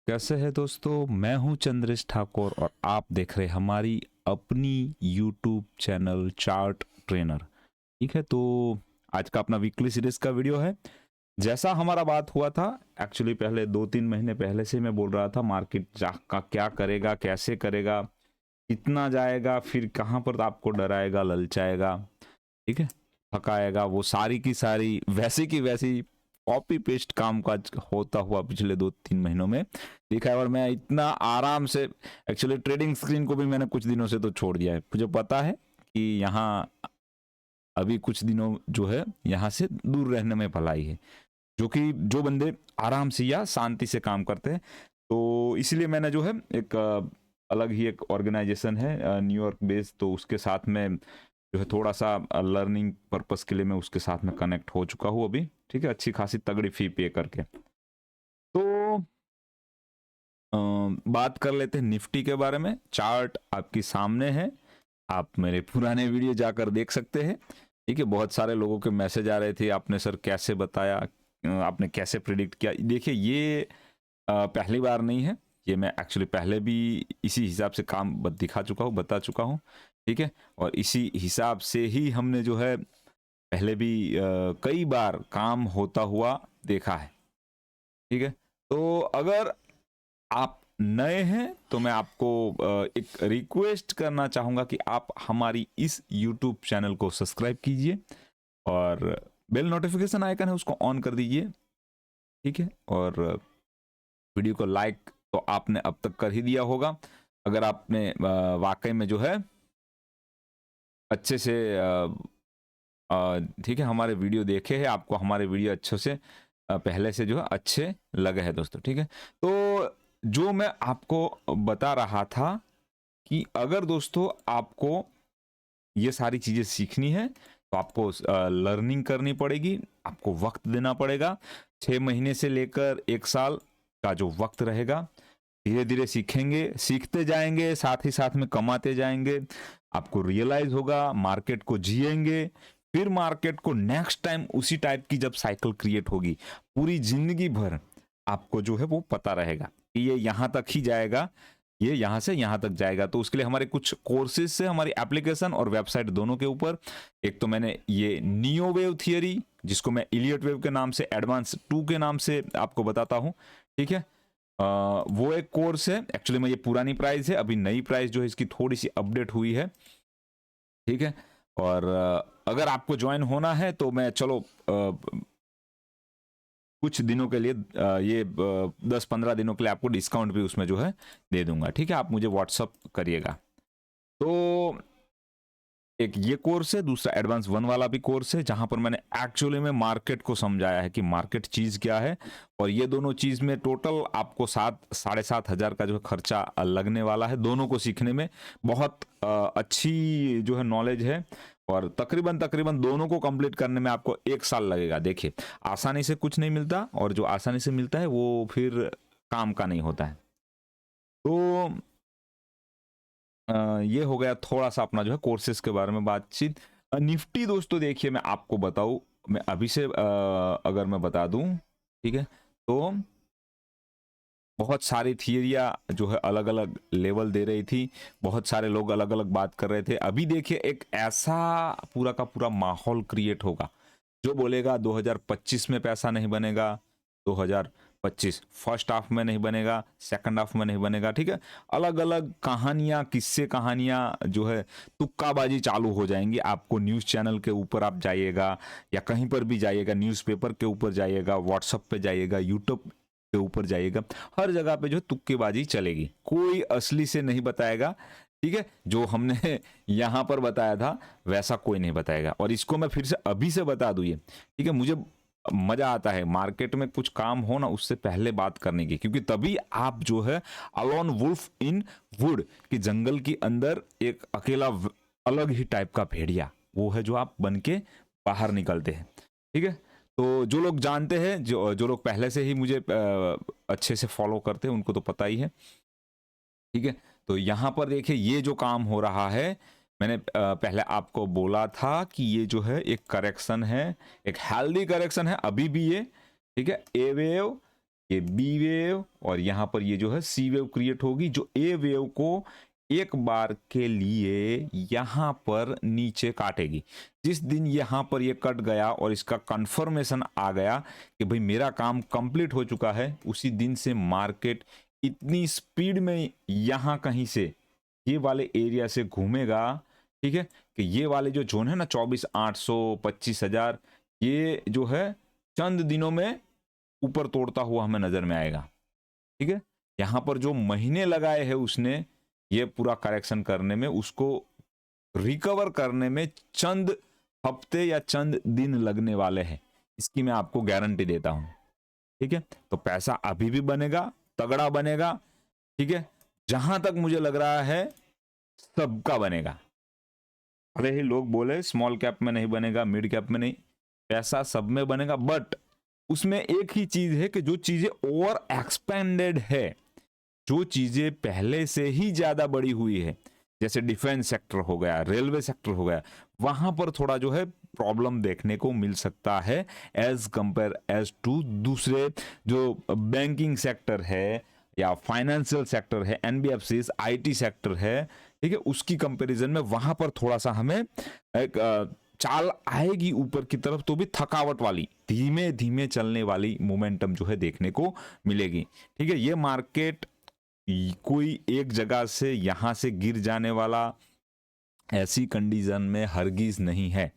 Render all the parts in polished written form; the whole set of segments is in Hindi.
कैसे है दोस्तों। मैं हूं चंद्रेश ठाकुर और आप देख रहे हमारी अपनी यूट्यूब चैनल चार्ट ट्रेनर। ठीक है, तो आज का अपना वीकली सीरीज का वीडियो है। जैसा हमारा बात हुआ था, एक्चुअली पहले 2-3 महीने पहले से मैं बोल रहा था मार्केट का क्या करेगा, कैसे करेगा, कितना जाएगा, फिर कहां पर आपको डराएगा, ललचाएगा, ठीक है, थकाएगा, वो सारी की सारी वैसी की वैसी कॉपी पेस्ट काम काज होता हुआ पिछले 2-3 महीनों में दिखा है। और मैं इतना आराम से, एक्चुअली ट्रेडिंग स्क्रीन को भी मैंने कुछ दिनों से तो छोड़ दिया है। मुझे पता है कि यहाँ अभी कुछ दिनों जो है यहाँ से दूर रहने में भलाई है, जो बंदे आराम से या शांति से काम करते हैं। तो इसलिए मैंने जो है एक अलग ही एक ऑर्गेनाइजेशन है न्यूयॉर्क बेस्ड, तो उसके साथ में जो है थोड़ा सा लर्निंग पर्पस के लिए मैं उसके साथ में कनेक्ट हो चुका हूँ अभी। ठीक है, अच्छी खासी तगड़ी फी पे करके। तो बात कर लेते हैं निफ्टी के बारे में। चार्ट आपके सामने है, आप मेरे पुराने वीडियो जाकर देख सकते हैं। ठीक है, बहुत सारे लोगों के मैसेज आ रहे थे, आपने सर कैसे बताया, आपने कैसे प्रिडिक्ट किया। देखिए ये पहली बार नहीं है, ये मैं एक्चुअली पहले भी इसी हिसाब से काम दिखा चुका हूँ, बता चुका हूँ। ठीक है, और इसी हिसाब से ही हमने जो है पहले भी कई बार काम होता हुआ देखा है। ठीक है, तो अगर आप नए हैं तो मैं आपको एक रिक्वेस्ट करना चाहूंगा कि आप हमारी इस YouTube चैनल को सब्सक्राइब कीजिए और बेल नोटिफिकेशन आइकन है उसको ऑन कर दीजिए। ठीक है, और वीडियो को लाइक तो आपने अब तक कर ही दिया होगा। अगर आपने वाकई में जो है अच्छे से ठीक है हमारे वीडियो देखे हैं, आपको हमारे वीडियो अच्छे से पहले से जो है अच्छे लगे हैं दोस्तों। ठीक है, तो जो मैं आपको बता रहा था कि अगर दोस्तों आपको ये सारी चीजें सीखनी है तो आपको लर्निंग करनी पड़ेगी, आपको वक्त देना पड़ेगा। 6 महीने से लेकर 1 साल का जो वक्त रहेगा, धीरे धीरे सीखेंगे, सीखते जाएंगे, साथ ही साथ में कमाते जाएंगे। आपको रियलाइज होगा, मार्केट को जिएंगे, फिर मार्केट को नेक्स्ट टाइम उसी टाइप की जब साइकिल क्रिएट होगी, पूरी जिंदगी भर आपको जो है वो पता रहेगा कि ये यहां तक ही जाएगा, ये यहां से यहां तक जाएगा। तो उसके लिए हमारे कुछ कोर्सेज से हमारी एप्लीकेशन और वेबसाइट दोनों के ऊपर, एक तो मैंने ये नियो वेव थियरी, जिसको मैं इलियट वेव के नाम से, एडवांस 2 के नाम से आपको बताता हूं। ठीक है, वो एक कोर्स है। एक्चुअली में ये पुरानी प्राइस है, अभी नई प्राइस जो है इसकी थोड़ी सी अपडेट हुई है। ठीक है, और अगर आपको ज्वाइन होना है तो मैं चलो कुछ दिनों के लिए ये 10-15 दिनों के लिए आपको डिस्काउंट भी उसमें जो है दे दूंगा। ठीक है, आप मुझे व्हाट्सअप करिएगा। तो एक ये कोर्स है, दूसरा एडवांस 1 वाला भी कोर्स है, जहां पर मैंने एक्चुअली में मार्केट को समझाया है कि मार्केट चीज क्या है। और ये दोनों चीज में टोटल आपको 7-7.5 हजार का जो है खर्चा लगने वाला है, दोनों को सीखने में। बहुत अच्छी जो है नॉलेज है, और तकरीबन तकरीबन दोनों को कंप्लीट करने में आपको 1 साल लगेगा। देखिए, आसानी से कुछ नहीं मिलता, और जो आसानी से मिलता है वो फिर काम का नहीं होता है। तो ये हो गया थोड़ा सा अपना जो है कोर्सेज के बारे में बातचीत। निफ्टी दोस्तों देखिए, मैं आपको बताऊं, मैं अभी से अगर मैं बता दूं, ठीक है, तो बहुत सारी थियरियां जो है अलग अलग लेवल दे रही थी, बहुत सारे लोग अलग अलग बात कर रहे थे। अभी देखिए एक ऐसा पूरा का पूरा माहौल क्रिएट होगा, जो बोलेगा 2025 में पैसा नहीं बनेगा, 2025 फर्स्ट हाफ में नहीं बनेगा, सेकंड हाफ में नहीं बनेगा। ठीक है, अलग अलग कहानियां, किस्से कहानियां जो है तुक्काबाजी चालू हो जाएंगी। आपको न्यूज़ चैनल के ऊपर आप जाइएगा या कहीं पर भी जाइएगा, न्यूज़पेपर के ऊपर जाइएगा, व्हाट्सएप पे जाइएगा, यूट्यूब के ऊपर जाइएगा, हर जगह पे जो है तुक्केबाजी चलेगी, कोई असली से नहीं बताएगा। ठीक है, जो हमने यहां पर बताया था वैसा कोई नहीं बताएगा। और इसको मैं फिर से अभी से बता दूं ये, ठीक है, मुझे मजा आता है मार्केट में कुछ काम हो ना उससे पहले बात करने की, क्योंकि तभी आप जो है अलोन वुल्फ इन वुड कि जंगल के अंदर एक अकेला अलग ही टाइप का भेड़िया, वो है जो आप बन के बाहर निकलते हैं। ठीक है, तो जो लोग जानते हैं, जो जो लोग पहले से ही मुझे अच्छे से फॉलो करते हैं, उनको तो पता ही है। ठीक है, तो यहां पर देखिए ये जो काम हो रहा है, मैंने पहले आपको बोला था कि ये जो है एक करेक्शन है, एक हेल्दी करेक्शन है अभी भी ये। ठीक है, ए वेव ये बी वेव और यहाँ पर ये जो है सी वेव क्रिएट होगी, जो ए वेव को एक बार के लिए यहाँ पर नीचे काटेगी। जिस दिन यहाँ पर ये कट गया और इसका कंफर्मेशन आ गया कि भाई मेरा काम कंप्लीट हो चुका है, उसी दिन से मार्केट इतनी स्पीड में यहाँ कहीं से ये वाले एरिया से घूमेगा, ठीक है, कि ये वाले जो जोन है ना 24,800 25,000, ये जो है चंद दिनों में ऊपर तोड़ता हुआ हमें नजर में आएगा। ठीक है, यहां पर जो महीने लगाए हैं उसने ये पूरा करेक्शन करने में, उसको रिकवर करने में चंद हफ्ते या चंद दिन लगने वाले हैं, इसकी मैं आपको गारंटी देता हूं। ठीक है, तो पैसा अभी भी बनेगा, तगड़ा बनेगा। ठीक है, जहां तक मुझे लग रहा है सबका बनेगा। अरे ही लोग बोले स्मॉल कैप में नहीं बनेगा, मिड कैप में नहीं, पैसा सब में बनेगा, बट उसमें एक ही चीज है कि जो चीजें ओवर एक्सपेंडेड है, जो चीजें पहले से ही ज्यादा बड़ी हुई है, जैसे डिफेंस सेक्टर हो गया, रेलवे सेक्टर हो गया, वहां पर थोड़ा जो है प्रॉब्लम देखने को मिल सकता है एज कंपेयर एज टू दूसरे जो बैंकिंग सेक्टर है या फाइनेंशियल सेक्टर है, एनबीएफसी, आईटी सेक्टर है। ठीक है, उसकी कंपैरिजन में वहां पर थोड़ा सा हमें एक चाल आएगी ऊपर की तरफ, तो भी थकावट वाली, धीमे धीमे चलने वाली मोमेंटम जो है देखने को मिलेगी। ठीक है, ये मार्केट कोई एक जगह से यहां से गिर जाने वाला ऐसी कंडीशन में हरगिज नहीं है।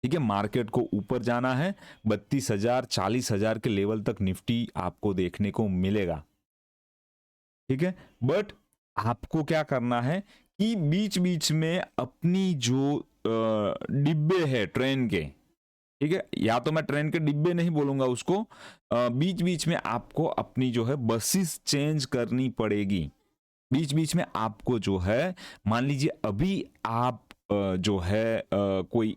ठीक है, मार्केट को ऊपर जाना है, 32,000 40,000 के लेवल तक निफ्टी आपको देखने को मिलेगा। ठीक है, बट आपको क्या करना है कि बीच बीच में अपनी जो डिब्बे है ट्रेन के, ठीक है, या तो मैं ट्रेन के डिब्बे नहीं बोलूंगा उसको, बीच बीच में आपको अपनी जो है बसेस चेंज करनी पड़ेगी। बीच बीच में आपको जो है, मान लीजिए अभी आप जो है कोई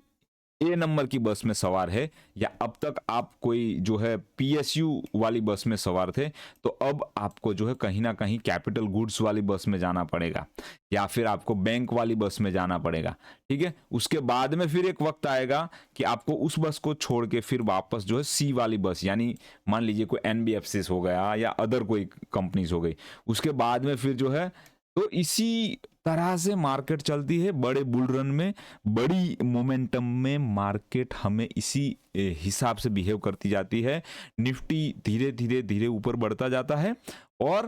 ए नंबर की बस में सवार है, या अब तक आप कोई जो है पीएसयू वाली बस में सवार थे, तो अब आपको जो है कहीं ना कहीं कैपिटल गुड्स वाली बस में जाना पड़ेगा, या फिर आपको बैंक वाली बस में जाना पड़ेगा। ठीक है, उसके बाद में फिर एक वक्त आएगा कि आपको उस बस को छोड़ के फिर वापस जो है सी वाली बस, यानी मान लीजिए कोई एनबीएफसी हो गया या अदर कोई कंपनीज हो गई, उसके बाद में फिर जो है, तो इसी तरह से मार्केट चलती है। बड़े बुल रन में, बड़ी मोमेंटम में मार्केट हमें इसी हिसाब से बिहेव करती जाती है। निफ्टी धीरे धीरे धीरे ऊपर बढ़ता जाता है, और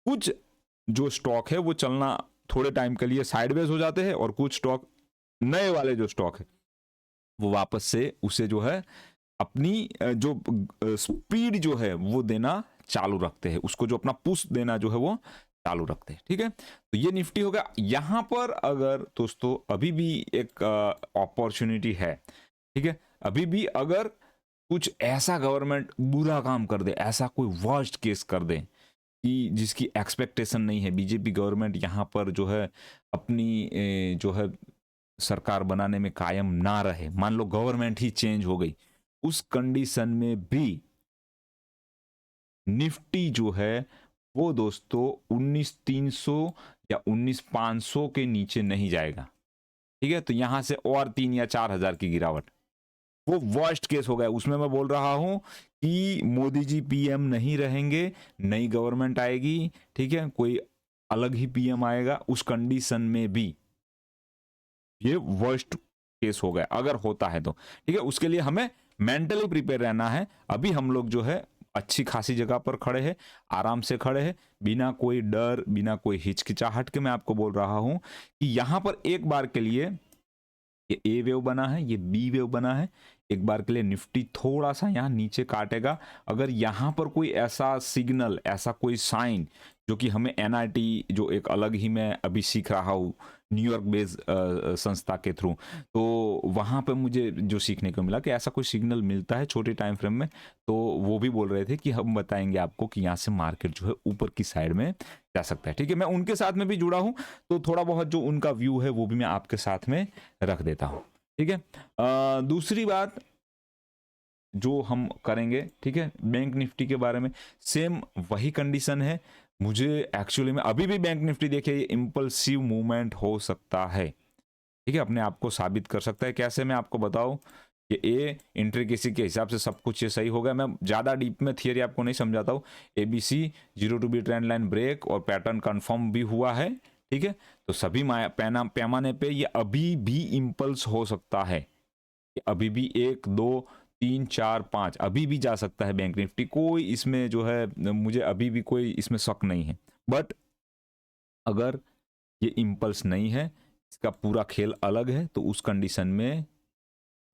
कुछ जो स्टॉक है वो चलना थोड़े टाइम के लिए साइडवेज हो जाते हैं, और कुछ स्टॉक, नए वाले जो स्टॉक है, वो वापस से उसे जो है अपनी जो स्पीड जो है वो देना चालू रखते हैं, उसको जो अपना पुश देना जो है वो चालू रखते हैं। ठीक है, तो ये निफ्टी हो गया। यहां पर अगर दोस्तों अभी भी एक अपॉर्चुनिटी है, ठीक है, अभी भी अगर कुछ ऐसा गवर्नमेंट बुरा काम कर दे, ऐसा कोई वर्स्ट केस कर दे कि जिसकी एक्सपेक्टेशन नहीं है, बीजेपी गवर्नमेंट यहां पर जो है अपनी जो है सरकार बनाने में कायम ना रहे, मान लो गवर्नमेंट ही चेंज हो गई, उस कंडीशन में भी निफ्टी जो है वो दोस्तों 19,300 या 19,500 के नीचे नहीं जाएगा। ठीक है, तो यहां से और 3 या 4,000 की गिरावट, वो वर्स्ट केस हो गया। उसमें मैं बोल रहा हूं कि मोदी जी पीएम नहीं रहेंगे, नई गवर्नमेंट आएगी, ठीक है, कोई अलग ही पीएम आएगा, उस कंडीशन में भी ये वर्स्ट केस हो गया अगर होता है तो। ठीक है, उसके लिए हमें मेंटली प्रिपेयर रहना है। अभी हम लोग जो है अच्छी खासी जगह पर खड़े हैं, आराम से खड़े हैं, बिना कोई डर, बिना कोई हिचकिचाहट के। मैं आपको बोल रहा हूं कि यहां पर एक बार के लिए ये ए वेव बना है, ये बी वेव बना है, एक बार के लिए निफ्टी थोड़ा सा यहां नीचे काटेगा। अगर यहां पर कोई ऐसा सिग्नल, ऐसा कोई साइन जो कि हमें एनआरटी, जो एक अलग ही मैं अभी सीख रहा हूं न्यूयॉर्क बेस्ड संस्था के थ्रू, तो वहां पे मुझे जो सीखने को मिला कि ऐसा कोई सिग्नल मिलता है छोटे टाइम फ्रेम में, तो वो भी बोल रहे थे कि हम बताएंगे आपको कि यहाँ से मार्केट जो है ऊपर की साइड में जा सकता है। ठीक है, मैं उनके साथ में भी जुड़ा हूं, तो थोड़ा बहुत जो उनका व्यू है वो भी मैं आपके साथ में रख देता हूं। ठीक है, दूसरी बात जो हम करेंगे, ठीक है, बैंक निफ्टी के बारे में सेम वही कंडीशन है। मुझे एक्चुअली में अभी भी बैंक निफ्टी देखिए, ये इंपल्सिव मूवमेंट हो सकता है, ठीक है, अपने आप को साबित कर सकता है। कैसे, मैं आपको बताऊं, ये ए इंट्रिकेसी के हिसाब से सब कुछ ये सही हो गया। मैं ज़्यादा डीप में थियरी आपको नहीं समझाता हूँ। ABC 0 to be trend line break और पैटर्न कंफर्म भी हुआ है, ठीक है। तो सभी पैमाने पे ये अभी भी इम्पल्स हो सकता है, अभी भी 1 2 3 4 5 अभी भी जा सकता है बैंक निफ्टी, कोई इसमें जो है मुझे अभी भी कोई इसमें शक नहीं है। बट अगर ये इम्पल्स नहीं है, इसका पूरा खेल अलग है, तो उस कंडीशन में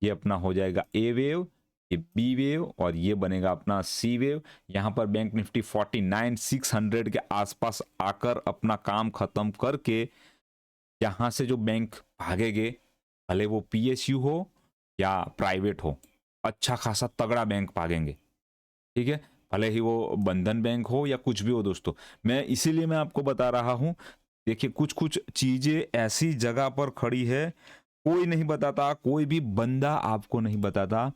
ये अपना हो जाएगा ए वेव, ये बी वेव और ये बनेगा अपना सी वेव। यहां पर बैंक निफ्टी 49,600 के आसपास आकर अपना काम खत्म करके यहां से जो बैंक भागेंगे, भले वो PSU हो या प्राइवेट हो, अच्छा खासा तगड़ा बैंक भागेंगे, ठीक है। भले ही वो बंधन बैंक हो या कुछ भी हो दोस्तों, मैं इसीलिए मैं आपको बता रहा हूं। देखिए कुछ कुछ चीजें ऐसी जगह पर खड़ी है, कोई नहीं बताता, कोई भी बंदा आपको नहीं बताता।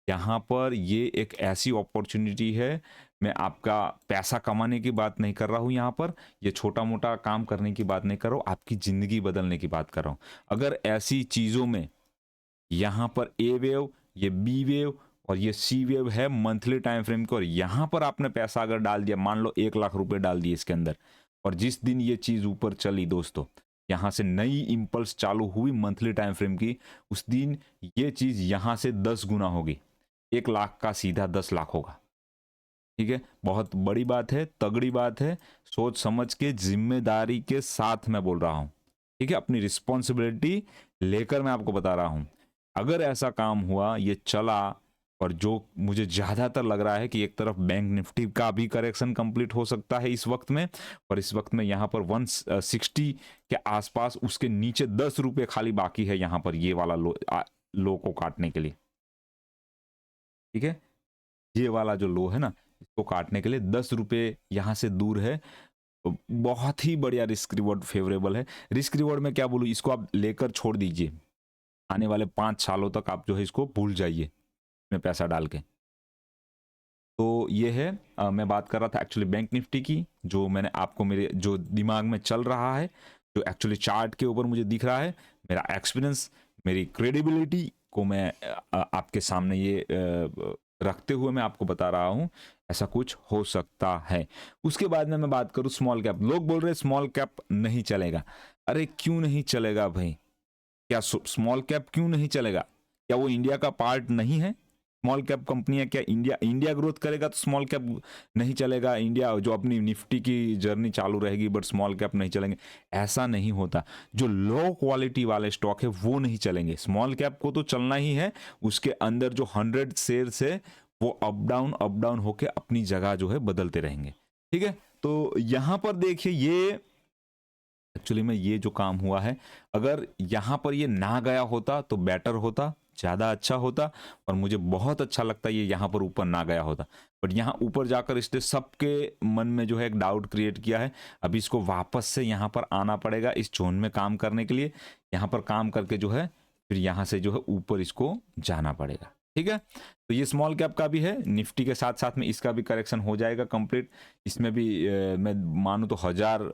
यहाँ पर ये एक ऐसी अपॉर्चुनिटी है, मैं आपका पैसा कमाने की बात नहीं कर रहा हूँ यहाँ पर, ये छोटा मोटा काम करने की बात नहीं कर रहा हूँ, आपकी जिंदगी बदलने की बात कर रहा हूँ। अगर ऐसी चीजों में यहाँ पर ए वेव, ये बी वेव और ये सी वेव है मंथली टाइम फ्रेम को, और यहाँ पर आपने पैसा अगर डाल दिया, मान लो 1 लाख रुपए डाल दिए इसके अंदर, और जिस दिन ये चीज ऊपर चली दोस्तों, यहां से नई इंपल्स चालू हुई मंथली टाइम फ्रेम की, उस दिन ये चीज यहां से 10 गुना होगी, 1 लाख का सीधा 10 लाख होगा, ठीक है। बहुत बड़ी बात है, तगड़ी बात है, सोच समझ के जिम्मेदारी के साथ मैं बोल रहा हूं, ठीक है। अपनी रिस्पॉन्सिबिलिटी लेकर मैं आपको बता रहा हूं। अगर ऐसा काम हुआ, ये चला, और जो मुझे ज्यादातर लग रहा है कि एक तरफ बैंक निफ्टी का भी करेक्शन कंप्लीट हो सकता है इस वक्त में, और इस वक्त में यहां पर 160 के आसपास, उसके नीचे 10 रुपए खाली बाकी है यहां पर ये वाला लो को काटने के लिए, ठीक है। ये वाला जो लो है ना, इसको काटने के लिए 10 रुपए यहां से दूर है। बहुत ही बढ़िया रिस्क रिवॉर्ड फेवरेबल है। रिस्क रिवॉर्ड में क्या बोलूं, इसको आप लेकर छोड़ दीजिए, आने वाले 5 सालों तक आप जो है इसको भूल जाइए में पैसा डाल के। तो ये है मैं बात कर रहा था एक्चुअली बैंक निफ्टी की, जो मैंने आपको मेरे जो दिमाग में चल रहा है, जो एक्चुअली चार्ट के ऊपर मुझे दिख रहा है, मेरा एक्सपीरियंस, मेरी क्रेडिबिलिटी को मैं आपके सामने ये रखते हुए मैं आपको बता रहा हूं, ऐसा कुछ हो सकता है। उसके बाद में मैं बात करूं स्मॉल कैप। लोग बोल रहे स्मॉल कैप नहीं चलेगा, अरे क्यों नहीं चलेगा भाई? क्या स्मॉल कैप क्यों नहीं चलेगा? क्या वो इंडिया का पार्ट नहीं है? स्मॉल कैप कंपनियां क्या इंडिया ग्रोथ करेगा तो स्मॉल कैप नहीं चलेगा? इंडिया जो अपनी निफ्टी की जर्नी चालू रहेगी बट स्मॉल कैप नहीं चलेंगे, ऐसा नहीं होता। जो लो क्वालिटी वाले स्टॉक है वो नहीं चलेंगे, स्मॉल कैप को तो चलना ही है। उसके अंदर जो 100 शेयर्स है वो अप डाउन होके अपनी जगह जो है बदलते रहेंगे, ठीक है। तो यहां पर देखिए, ये एक्चुअली में ये जो काम हुआ है, अगर यहां पर ये ना गया होता तो बेटर होता, ज्यादा अच्छा होता, और मुझे बहुत अच्छा लगता ये यहां पर ऊपर ना गया होता। बट यहां ऊपर जाकर इसने सबके मन में जो है एक डाउट क्रिएट किया है। अभी इसको वापस से यहां पर आना पड़ेगा इस जोन में काम करने के लिए, यहां पर काम करके जो है फिर यहां से जो है ऊपर इसको जाना पड़ेगा, ठीक है। तो ये स्मॉल कैप का भी है, निफ्टी के साथ साथ में इसका भी करेक्शन हो जाएगा कंप्लीट। इसमें भी मैं मानूं तो 1,000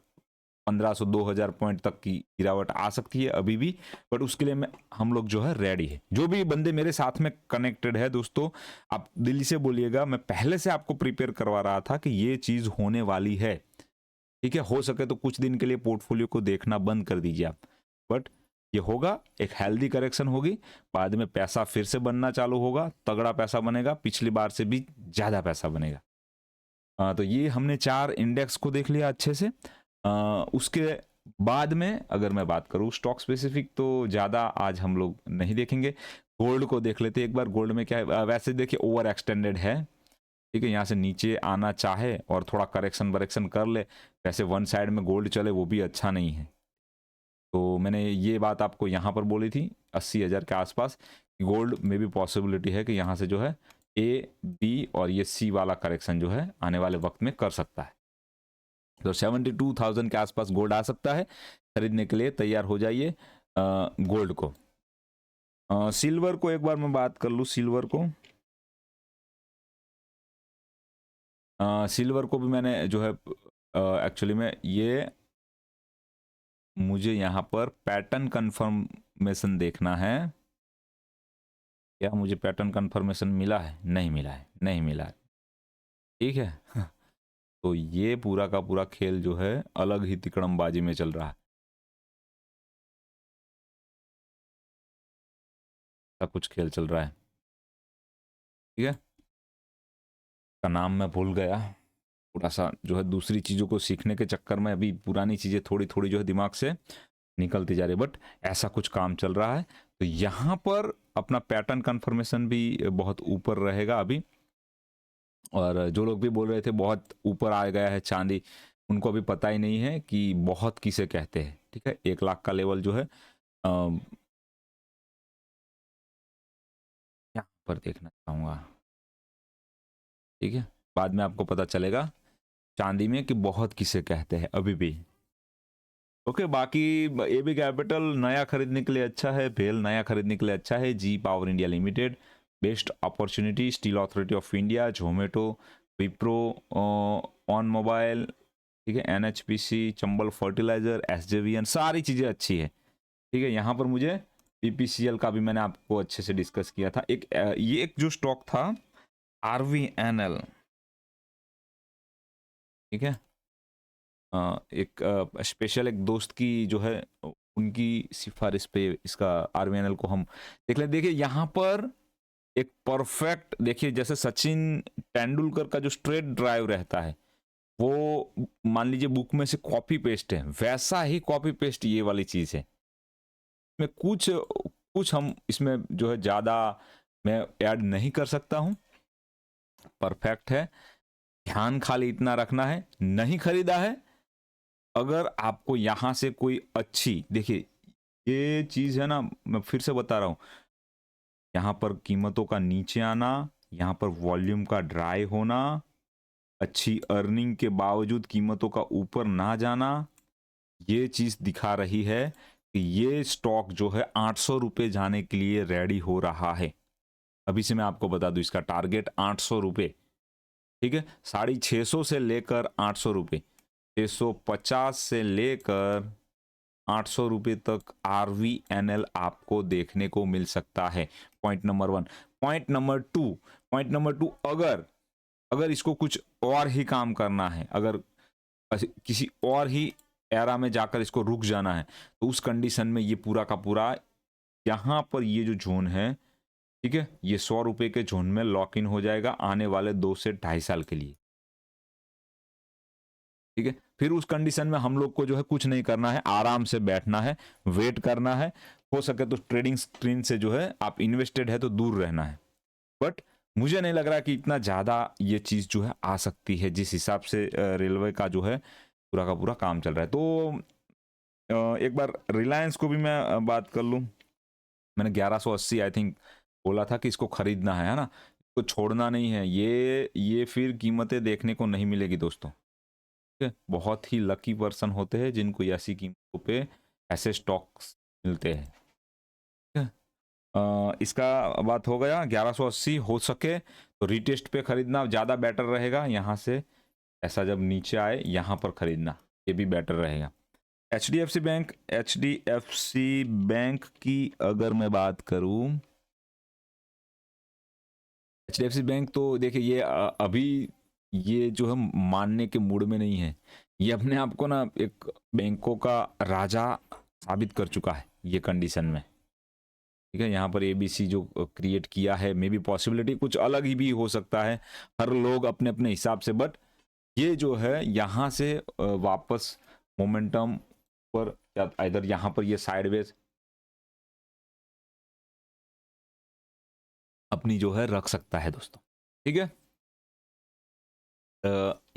1500 2000 पॉइंट तक की गिरावट आ सकती है अभी भी, बट उसके लिए हम लोग जो है रेडी है। जो भी बंदे मेरे साथ में कनेक्टेड है दोस्तों, आप दिल्ली से बोलिएगा, मैं पहले से आपको प्रिपेयर करवा रहा था कि ये चीज होने वाली है, ठीक है। हो सके तो कुछ दिन के लिए पोर्टफोलियो को देखना बंद कर दीजिए आप, बट ये होगा, एक हेल्दी करेक्शन होगी, बाद में पैसा फिर से बनना चालू होगा, तगड़ा पैसा बनेगा, पिछली बार से भी ज्यादा पैसा बनेगा। तो ये हमने 4 इंडेक्स को देख लिया अच्छे से। उसके बाद में अगर मैं बात करूं स्टॉक स्पेसिफिक, तो ज़्यादा आज हम लोग नहीं देखेंगे। गोल्ड को देख लेते एक बार। गोल्ड में क्या है, वैसे देखिए ओवर एक्सटेंडेड है, ठीक है। यहाँ से नीचे आना चाहे और थोड़ा करेक्शन वरेक्शन कर ले, वैसे वन साइड में गोल्ड चले वो भी अच्छा नहीं है। तो मैंने ये बात आपको यहाँ पर बोली थी 80,000 के आसपास, गोल्ड में भी पॉसिबिलिटी है कि यहाँ से जो है ए बी और ये सी वाला करेक्शन जो है आने वाले वक्त में कर सकता है। तो 72,000 के आसपास गोल्ड आ सकता है, खरीदने के लिए तैयार हो जाइए गोल्ड को। सिल्वर को एक बार मैं बात कर लूँ, सिल्वर को सिल्वर को भी मैंने जो है एक्चुअली में ये मुझे यहाँ पर पैटर्न कंफर्मेशन देखना है। क्या मुझे पैटर्न कंफर्मेशन मिला है? नहीं मिला है, नहीं मिला है। ठीक है। तो ये पूरा का पूरा खेल जो है अलग ही तिकड़मबाजी में चल रहा है। ऐसा कुछ खेल चल रहा है। ठीक है, का नाम मैं भूल गया। थोड़ा सा जो है दूसरी चीज़ों को सीखने के चक्कर में अभी पुरानी चीज़ें थोड़ी थोड़ी जो है दिमाग से निकलती जा रही है, बट ऐसा कुछ काम चल रहा है। तो यहाँ पर अपना पैटर्न कंफर्मेशन भी बहुत ऊपर रहेगा अभी। और जो लोग भी बोल रहे थे बहुत ऊपर आ गया है चांदी, उनको अभी पता ही नहीं है कि बहुत किसे कहते हैं। ठीक है, 1 लाख का लेवल जो है यहाँ पर देखना चाहूँगा। ठीक है, बाद में आपको पता चलेगा चांदी में कि बहुत किसे कहते हैं अभी भी। ओके, बाकी एबी कैपिटल नया खरीदने के लिए अच्छा है, भेल नया खरीदने के लिए अच्छा है, G power India limited best opportunity, steel authority of India, Zomato, Wipro, on mobile, ठीक है, एनएचपीसी, चंबल फर्टिलाइजर, एसजेवीएन, सारी चीज़ें अच्छी है। ठीक है, यहाँ पर मुझे पीपीसीएल का भी मैंने आपको अच्छे से डिस्कस किया था। ये एक जो स्टॉक था आरवीएनएल, ठीक है, एक स्पेशल एक दोस्त की जो है उनकी सिफारिश पे इसका आरवीएनएल को हम देख लें। देखिए यहाँ पर एक परफेक्ट, देखिए जैसे सचिन तेंदुलकर का जो स्ट्रेट ड्राइव रहता है वो मान लीजिए बुक में से कॉपी पेस्ट है, वैसा ही कॉपी पेस्ट ये वाली चीज है। मैं कुछ कुछ हम इसमें जो है ज्यादा मैं ऐड नहीं कर सकता हूं, परफेक्ट है। ध्यान खाली इतना रखना है, नहीं खरीदा है, अगर आपको यहां से कोई अच्छी, देखिए ये चीज है ना, मैं फिर से बता रहा हूं, यहां पर कीमतों का नीचे आना, यहां पर वॉल्यूम का ड्राई होना, अच्छी अर्निंग के बावजूद कीमतों का ऊपर ना जाना, ये चीज दिखा रही है कि ये स्टॉक जो है 800 रुपए जाने के लिए रेडी हो रहा है। अभी से मैं आपको बता दूं इसका टारगेट 800 रुपए। ठीक है, 650 से लेकर 800 रुपए, 650 से लेकर 800 रुपए तक आरवीएनएल आपको देखने को मिल सकता है। Point number 1। पॉइंट नंबर 2, अगर अगर इसको कुछ और ही काम करना है, अगर किसी और ही एरा में जाकर इसको रुक जाना है, तो उस कंडीशन में ये पूरा का पूरा यहां पर ये जो जोन है, ठीक है, ये 100 रुपए के जोन में लॉक इन हो जाएगा आने वाले 2 से 2.5 साल के लिए। ठीक है, फिर उस कंडीशन में हम लोग को जो है कुछ नहीं करना है, आराम से बैठना है, वेट करना है। हो सके तो ट्रेडिंग स्क्रीन से जो है आप इन्वेस्टेड है तो दूर रहना है। बट मुझे नहीं लग रहा कि इतना ज्यादा ये चीज जो है आ सकती है, जिस हिसाब से रेलवे का जो है पूरा का पूरा काम चल रहा है। तो एक बार रिलायंस को भी मैं बात कर लूं। मैंने 1180 आई थिंक बोला था कि इसको खरीदना है ना, इसको छोड़ना नहीं है। ये फिर कीमतें देखने को नहीं मिलेगी दोस्तों। ठीक है, बहुत ही लकी पर्सन होते हैं जिनको ऐसी कीमतों पे ऐसे स्टॉक्स मिलते हैं। ठीक है, इसका बात हो गया। 1180 हो सके तो रिटेस्ट पे खरीदना ज़्यादा बेटर रहेगा, यहाँ से ऐसा जब नीचे आए यहाँ पर खरीदना ये भी बेटर रहेगा। H D F C bank की अगर मैं बात करूं, H D F C bank तो देखिए ये अभी ये जो है मानने के मूड में नहीं है। ये अपने आप को ना एक बैंकों का राजा साबित कर चुका है ये कंडीशन में। ठीक है, यहाँ पर एबीसी जो क्रिएट किया है, मे बी पॉसिबिलिटी कुछ अलग ही भी हो सकता है, हर लोग अपने अपने हिसाब से। बट ये जो है यहाँ से वापस मोमेंटम पर, या इधर यहाँ पर ये साइडवेज अपनी जो है रख सकता है दोस्तों। ठीक है,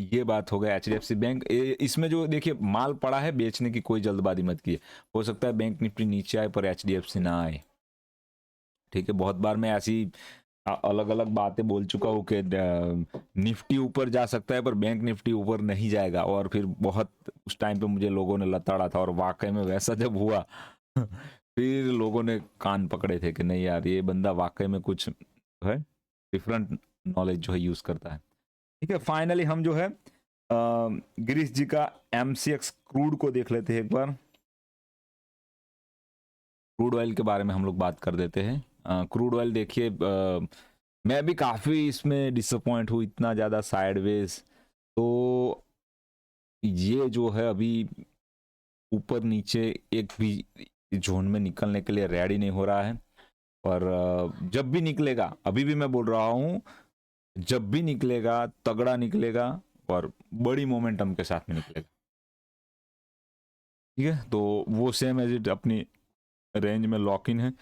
ये बात हो गया H D F C bank. इसमें जो देखिए माल पड़ा है, बेचने की कोई जल्दबाजी मत कीजिए। हो सकता है बैंक निफ्टी नीचे आए पर एच डी एफ सी ना आए। ठीक है, बहुत बार मैं ऐसी अलग अलग बातें बोल चुका हूँ कि निफ्टी ऊपर जा सकता है पर बैंक निफ्टी ऊपर नहीं जाएगा, और फिर बहुत उस टाइम पे मुझे लोगों ने लताड़ा था, और वाकई में वैसा जब हुआ फिर लोगों ने कान पकड़े थे कि नहीं यार ये बंदा वाकई में कुछ जो है डिफरेंट नॉलेज जो है यूज करता है। ठीक है, फाइनली हम जो है गिरीश जी का एमसीएक्स क्रूड को देख लेते हैं एक बार। क्रूड ऑयल के बारे में हम लोग बात कर देते हैं। क्रूड ऑयल देखिए, मैं भी काफ़ी इसमें डिसअपॉइंट हूँ, इतना ज़्यादा साइडवेज। तो ये जो है अभी ऊपर नीचे एक भी जोन में निकलने के लिए रेडी नहीं हो रहा है। और जब भी निकलेगा, अभी भी मैं बोल रहा हूँ, जब भी निकलेगा तगड़ा निकलेगा और बड़ी मोमेंटम के साथ में निकलेगा। ठीक है, तो वो सेम एज इट अपनी रेंज में लॉक इन है।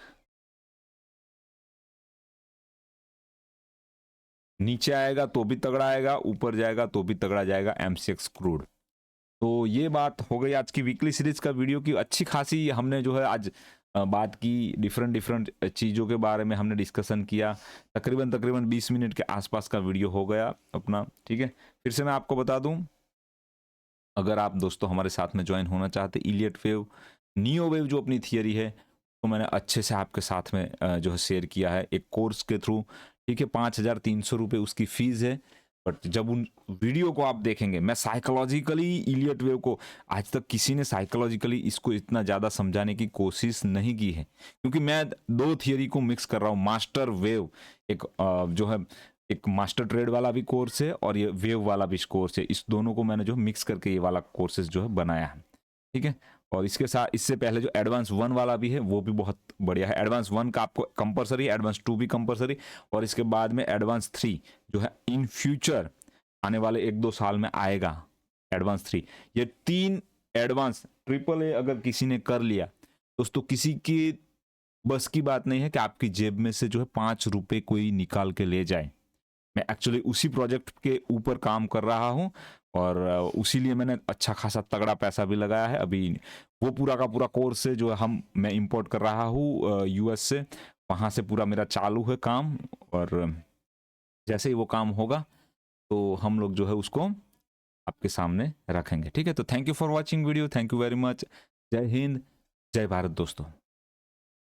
नीचे आएगा तो भी तगड़ा आएगा, ऊपर जाएगा तो भी तगड़ा जाएगा MCX क्रूड। तो ये बात हो गई आज की वीकली सीरीज का वीडियो की। अच्छी खासी हमने जो है आज बात की, डिफरेंट डिफरेंट चीज़ों के बारे में हमने डिस्कशन किया। तकरीबन तकरीबन 20 मिनट के आसपास का वीडियो हो गया अपना। ठीक है, फिर से मैं आपको बता दूं, अगर आप दोस्तों हमारे साथ में ज्वाइन होना चाहते, इलियट वेव नियो वेव जो अपनी थियरी है तो मैंने अच्छे से आपके साथ में जो है शेयर किया है एक कोर्स के थ्रू। ठीक है, 5,300 रुपये उसकी फीस है। बट जब उन वीडियो को आप देखेंगे, मैं साइकोलॉजिकली इलियट वेव को, आज तक किसी ने साइकोलॉजिकली इसको इतना ज़्यादा समझाने की कोशिश नहीं की है, क्योंकि मैं दो थियरी को मिक्स कर रहा हूँ। मास्टर वेव एक जो है एक मास्टर ट्रेड वाला भी कोर्स है और ये वेव वाला भी कोर्स है। इस दोनों को मैंने जो मिक्स करके ये वाला कोर्सेज जो है बनाया है। ठीक है, और इसके साथ इससे पहले जो एडवांस 1 वाला भी है वो भी बहुत बढ़िया है। एडवांस 1 का आपको कंपलसरी, एडवांस 2 भी कंपलसरी, और इसके बाद में एडवांस 3 जो है इन फ्यूचर आने वाले 1-2 साल में आएगा। एडवांस 3, ये 3 एडवांस AAA अगर किसी ने कर लिया दोस्तों, किसी की बस की बात नहीं है कि आपकी जेब में से जो है 5 रुपए कोई निकाल के ले जाए। मैं एक्चुअली उसी प्रोजेक्ट के ऊपर काम कर रहा हूँ और उसी लिए मैंने अच्छा खासा तगड़ा पैसा भी लगाया है। अभी वो पूरा का पूरा कोर्स है जो मैं इंपोर्ट कर रहा हूँ US से, वहाँ से पूरा मेरा चालू है काम। और जैसे ही वो काम होगा तो हम लोग जो है उसको आपके सामने रखेंगे। ठीक है, तो thank you for watching video, thank you very much. जय हिंद, जय भारत दोस्तों।